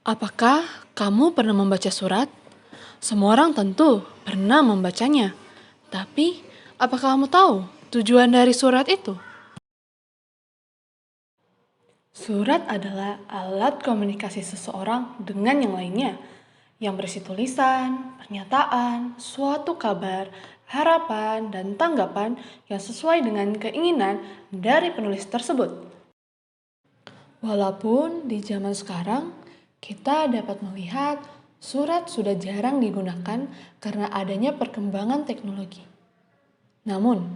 Apakah kamu pernah membaca surat? Semua orang tentu pernah membacanya. Tapi, apakah kamu tahu tujuan dari surat itu? Surat adalah alat komunikasi seseorang dengan yang lainnya, yang berisi tulisan, pernyataan, suatu kabar, harapan, dan tanggapan yang sesuai dengan keinginan dari penulis tersebut. Walaupun di zaman sekarang kita dapat melihat surat sudah jarang digunakan karena adanya perkembangan teknologi. Namun,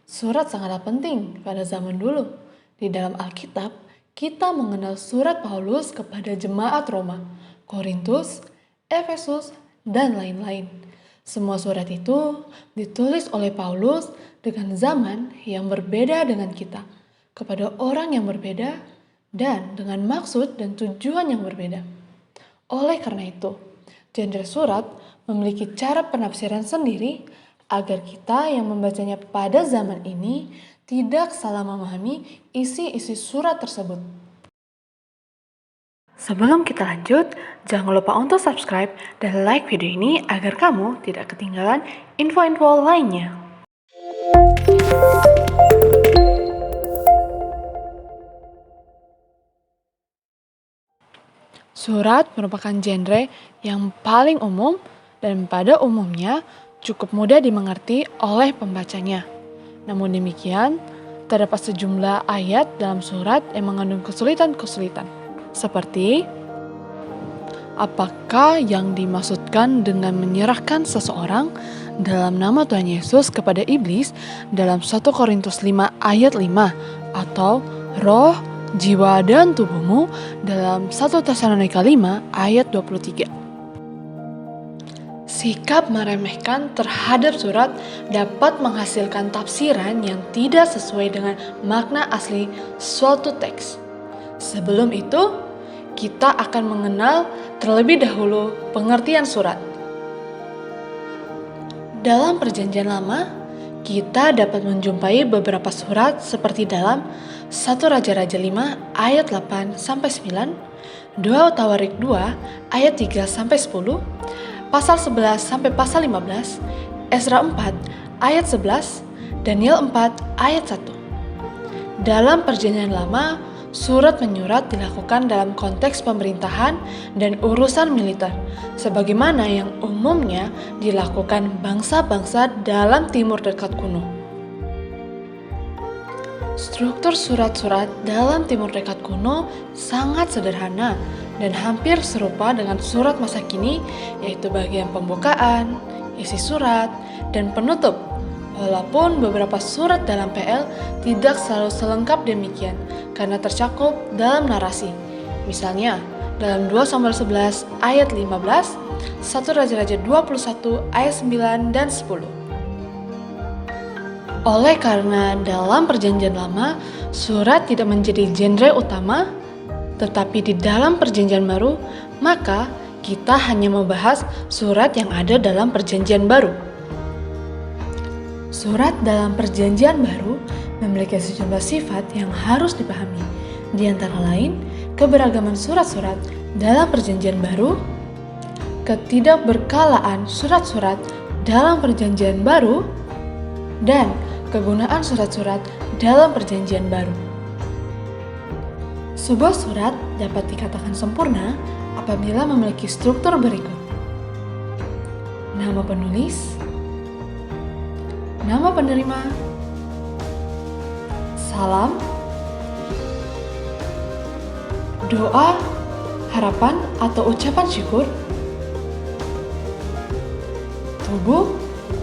surat sangatlah penting pada zaman dulu. Di dalam Alkitab, kita mengenal surat Paulus kepada jemaat Roma, Korintus, Efesus, dan lain-lain. Semua surat itu ditulis oleh Paulus dengan zaman yang berbeda dengan kita, kepada orang yang berbeda, dan dengan maksud dan tujuan yang berbeda. Oleh karena itu, genre surat memiliki cara penafsiran sendiri agar kita yang membacanya pada zaman ini tidak salah memahami isi-isi surat tersebut. Sebelum kita lanjut, jangan lupa untuk subscribe dan like video ini agar kamu tidak ketinggalan info-info lainnya. Surat merupakan genre yang paling umum dan pada umumnya cukup mudah dimengerti oleh pembacanya. Namun demikian, terdapat sejumlah ayat dalam surat yang mengandung kesulitan-kesulitan. Seperti, apakah yang dimaksudkan dengan menyerahkan seseorang dalam nama Tuhan Yesus kepada iblis dalam 1 Korintus 5 ayat 5 atau roh, jiwa, dan tubuhmu dalam 1 Tesalonika 5 ayat 23. Sikap meremehkan terhadap surat dapat menghasilkan tafsiran yang tidak sesuai dengan makna asli suatu teks. Sebelum itu, kita akan mengenal terlebih dahulu pengertian surat. Dalam Perjanjian Lama, kita dapat menjumpai beberapa surat seperti dalam 1 Raja-Raja 5 ayat 8-9, 2 Tawarik 2 ayat 3-10, pasal 11 sampai pasal 15, Esra 4 ayat 11, Daniel 4 ayat 1. Dalam Perjanjian Lama, surat menyurat dilakukan dalam konteks pemerintahan dan urusan militer, sebagaimana yang umumnya dilakukan bangsa-bangsa dalam Timur Dekat kuno. Struktur surat-surat dalam Timur Dekat kuno sangat sederhana dan hampir serupa dengan surat masa kini, yaitu bagian pembukaan, isi surat, dan penutup. Walaupun beberapa surat dalam PL tidak selalu selengkap demikian karena tercakup dalam narasi. Misalnya, dalam 2 Samuel 11 ayat 15, 1 Raja-Raja 21 ayat 9 dan 10. Oleh karena dalam Perjanjian Lama, surat tidak menjadi genre utama, tetapi di dalam Perjanjian Baru, maka kita hanya membahas surat yang ada dalam Perjanjian Baru. Surat dalam Perjanjian Baru memiliki sejumlah sifat yang harus dipahami, di antara lain keberagaman surat-surat dalam Perjanjian Baru, ketidakberkalaan surat-surat dalam Perjanjian Baru, dan kegunaan surat-surat dalam Perjanjian Baru. Sebuah surat dapat dikatakan sempurna apabila memiliki struktur berikut: nama penulis, nama penerima, salam, doa, harapan atau ucapan syukur, tubuh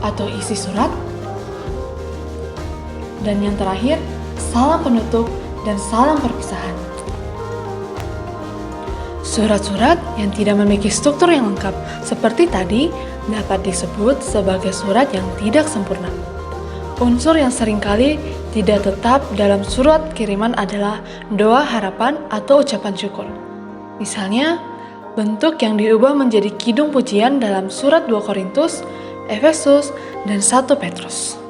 atau isi surat, dan yang terakhir, salam penutup dan salam perpisahan. Surat-surat yang tidak memiliki struktur yang lengkap seperti tadi dapat disebut sebagai surat yang tidak sempurna. Unsur yang seringkali tidak tetap dalam surat kiriman adalah doa harapan atau ucapan syukur. Misalnya, bentuk yang diubah menjadi kidung pujian dalam surat 2 Korintus, Efesus, dan 1 Petrus.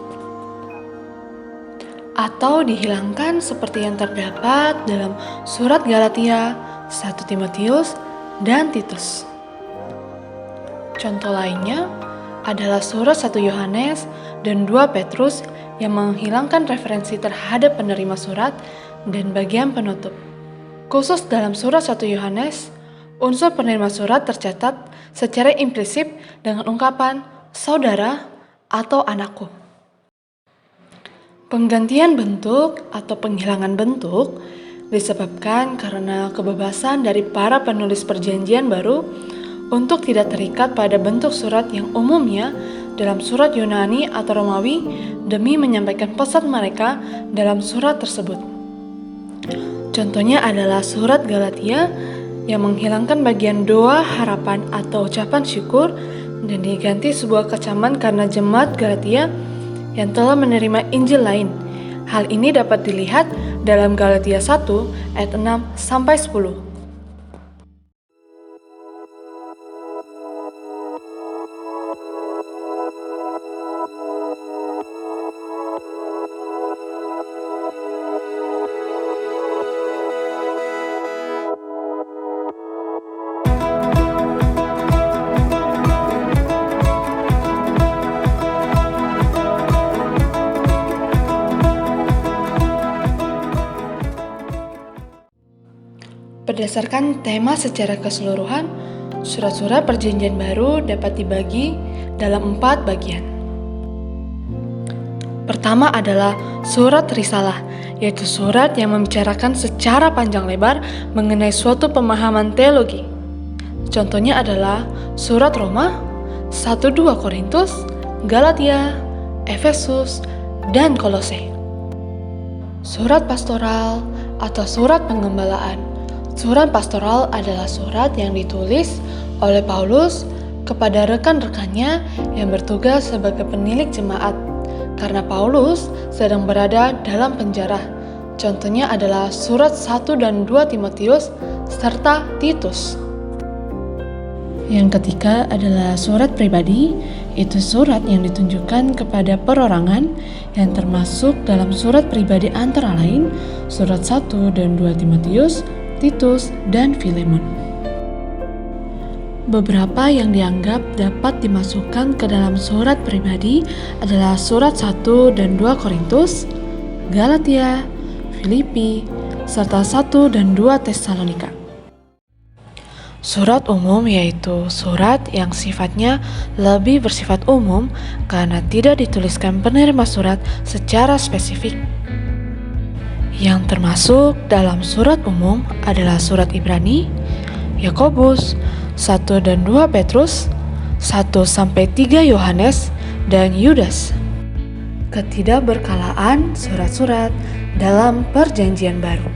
Atau dihilangkan seperti yang terdapat dalam surat Galatia, 1 Timotius, dan Titus. Contoh lainnya adalah surat 1 Yohanes dan 2 Petrus yang menghilangkan referensi terhadap penerima surat dan bagian penutup. Khusus dalam surat 1 Yohanes, unsur penerima surat tercatat secara implisit dengan ungkapan saudara atau anakku. Penggantian bentuk atau penghilangan bentuk disebabkan karena kebebasan dari para penulis perjanjian baru untuk tidak terikat pada bentuk surat yang umumnya dalam surat Yunani atau Romawi demi menyampaikan pesan mereka dalam surat tersebut. Contohnya adalah surat Galatia yang menghilangkan bagian doa, harapan atau ucapan syukur dan diganti sebuah kecaman karena jemaat Galatia yang telah menerima Injil lain. Hal ini dapat dilihat dalam Galatia 1 ayat 6-10. Berdasarkan tema secara keseluruhan, surat-surat perjanjian baru dapat dibagi dalam 4 bagian. Pertama adalah surat risalah, yaitu surat yang membicarakan secara panjang lebar mengenai suatu pemahaman teologi. Contohnya adalah surat Roma, 1-2 Korintus, Galatia, Efesus, dan Kolose. Surat pastoral atau surat pengembalaan. Surat pastoral adalah surat yang ditulis oleh Paulus kepada rekan-rekannya yang bertugas sebagai penilik jemaat, karena Paulus sedang berada dalam penjara. Contohnya adalah surat 1 dan 2 Timotius serta Titus. Yang ketiga adalah surat pribadi, itu surat yang ditunjukkan kepada perorangan yang termasuk dalam surat pribadi antara lain surat 1 dan 2 Timotius, Titus, dan Filemon. Beberapa yang dianggap dapat dimasukkan ke dalam surat pribadi adalah surat 1 dan 2 Korintus, Galatia, Filipi, serta 1 dan 2 Tesalonika. Surat umum yaitu surat yang sifatnya lebih bersifat umum karena tidak dituliskan penerima surat secara spesifik. Yang termasuk dalam surat umum adalah surat Ibrani, Yakobus, 1 dan 2 Petrus, 1-3 Yohanes, dan Yudas. Ketidakberkalaan surat-surat dalam perjanjian baru.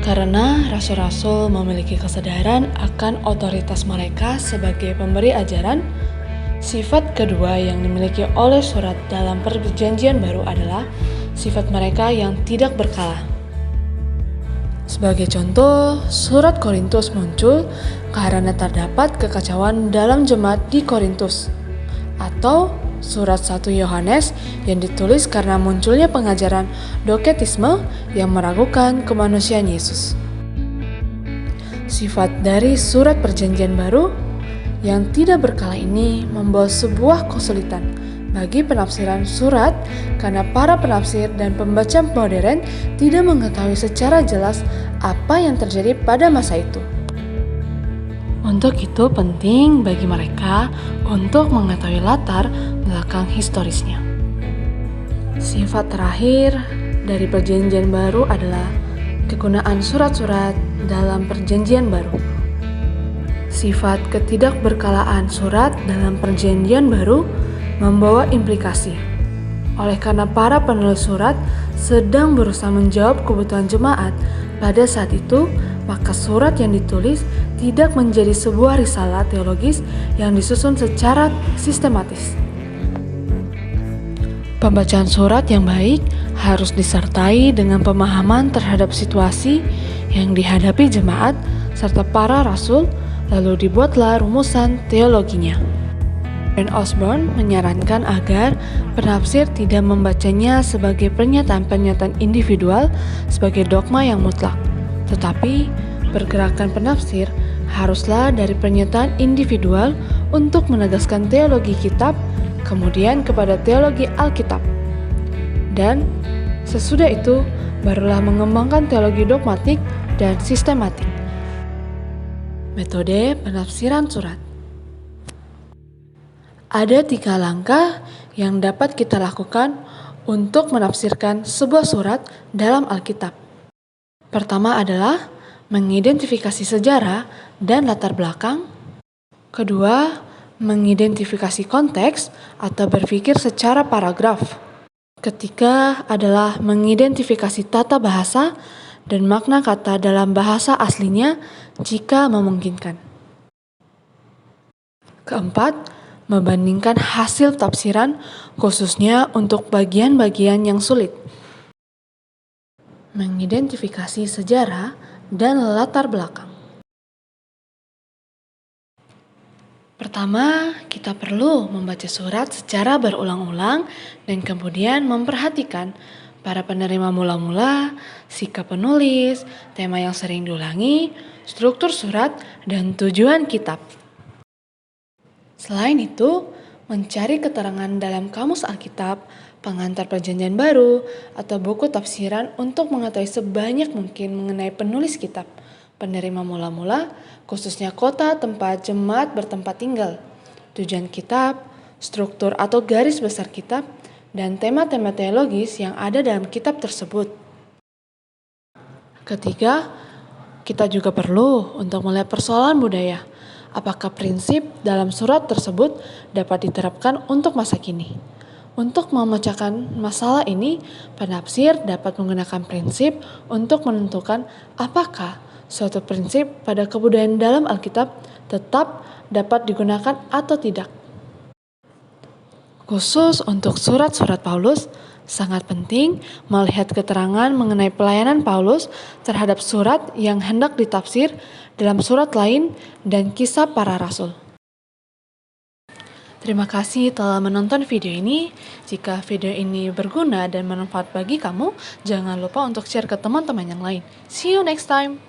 Karena rasul-rasul memiliki kesadaran akan otoritas mereka sebagai pemberi ajaran, sifat kedua yang dimiliki oleh surat dalam perjanjian baru adalah sifat mereka yang tidak berkala. Sebagai contoh, surat Korintus muncul karena terdapat kekacauan dalam jemaat di Korintus, atau surat 1 Yohanes yang ditulis karena munculnya pengajaran doketisme yang meragukan kemanusiaan Yesus. Sifat dari surat perjanjian baru yang tidak berkala ini membawa sebuah kesulitan bagi penafsiran surat karena para penafsir dan pembaca modern tidak mengetahui secara jelas apa yang terjadi pada masa itu. Untuk itu penting bagi mereka untuk mengetahui latar belakang historisnya. Sifat terakhir dari perjanjian baru adalah kegunaan surat-surat dalam perjanjian baru. Sifat ketidakberkalaan surat dalam perjanjian baru membawa implikasi. Oleh karena para penulis surat sedang berusaha menjawab kebutuhan jemaat pada saat itu, maka surat yang ditulis tidak menjadi sebuah risalah teologis yang disusun secara sistematis. Pembacaan surat yang baik harus disertai dengan pemahaman terhadap situasi yang dihadapi jemaat serta para rasul, lalu dibuatlah rumusan teologinya. Warren Osborne menyarankan agar penafsir tidak membacanya sebagai pernyataan-pernyataan individual sebagai dogma yang mutlak, tetapi pergerakan penafsir haruslah dari pernyataan individual untuk menegaskan teologi kitab, kemudian kepada teologi Alkitab. Dan sesudah itu, barulah mengembangkan teologi dogmatik dan sistematik. Metode penafsiran surat. Ada 3 langkah yang dapat kita lakukan untuk menafsirkan sebuah surat dalam Alkitab. Pertama adalah mengidentifikasi sejarah dan latar belakang. Kedua, mengidentifikasi konteks atau berpikir secara paragraf. Ketiga adalah mengidentifikasi tata bahasa dan makna kata dalam bahasa aslinya jika memungkinkan. Keempat, membandingkan hasil tafsiran khususnya untuk bagian-bagian yang sulit. Mengidentifikasi sejarah dan latar belakang. Pertama, kita perlu membaca surat secara berulang-ulang dan kemudian memperhatikan para penerima mula-mula, sikap penulis, tema yang sering diulangi, struktur surat, dan tujuan kitab. Selain itu, mencari keterangan dalam kamus Alkitab, pengantar Perjanjian Baru, atau buku tafsiran untuk mengetahui sebanyak mungkin mengenai penulis kitab, penerima mula-mula, khususnya kota tempat jemaat bertempat tinggal, tujuan kitab, struktur atau garis besar kitab, dan tema-tema teologis yang ada dalam kitab tersebut. Ketiga, kita juga perlu untuk melihat persoalan budaya. Apakah prinsip dalam surat tersebut dapat diterapkan untuk masa kini? Untuk memecahkan masalah ini, penafsir dapat menggunakan prinsip untuk menentukan apakah suatu prinsip pada kebudayaan dalam Alkitab tetap dapat digunakan atau tidak. Khusus untuk surat-surat Paulus, sangat penting melihat keterangan mengenai pelayanan Paulus terhadap surat yang hendak ditafsir dalam surat lain dan kisah para rasul. Terima kasih telah menonton video ini. Jika video ini berguna dan bermanfaat bagi kamu, jangan lupa untuk share ke teman-teman yang lain. See you next time!